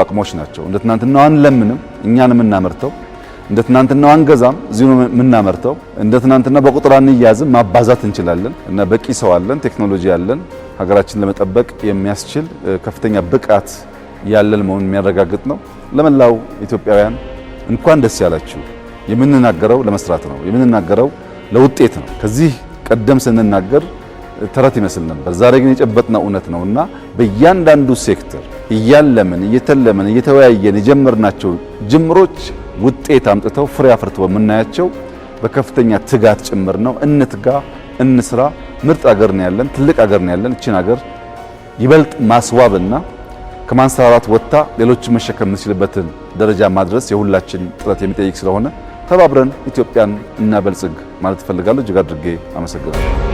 አቅሞች ናቸው። እንደ ትናንትናው አንለምንም፣ እኛን የምናመርተው እንደ ትናንትናው አንገዛም፣ እዚሁ ነው የምናመርተው። እንደ ትናንትና በቁጥር አንያዝም፣ ማባዛት እንችላለን እና በቂ ሰው አለን፣ ቴክኖሎጂ አለን። ሀገራችንን ለመጠበቅ የሚያስችል ከፍተኛ ብቃት ያለን መሆኑን የሚያረጋግጥ ነው። ለመላው ኢትዮጵያውያን እንኳን ደስ ያላችሁ። የምንናገረው ለመስራት ነው፣ የምንናገረው ለውጤት ነው። ከዚህ ቀደም ስንናገር ተረት ይመስል ነበር። ዛሬ ግን የጨበጥነው እውነት ነውና በእያንዳንዱ ሴክተር እያለምን እየተለምን እየተወያየን የጀመርናቸው ጅምሮች ውጤት አምጥተው ፍሬ አፍርተው የምናያቸው በከፍተኛ ትጋት ጭምር ነው። እንትጋ፣ እንስራ። ምርጥ ሀገር ነው ያለን፣ ትልቅ ሀገር ነው ያለን። እቺን ሀገር ይበልጥ ማስዋብና ከማንሰራራት ወጥታ ሌሎችን መሸከም የምንችልበትን ደረጃ ማድረስ የሁላችን ጥረት የሚጠይቅ ስለሆነ ተባብረን ኢትዮጵያን እናበልጽግ ማለት እፈልጋለሁ። እጅግ አድርጌ አመሰግናለሁ።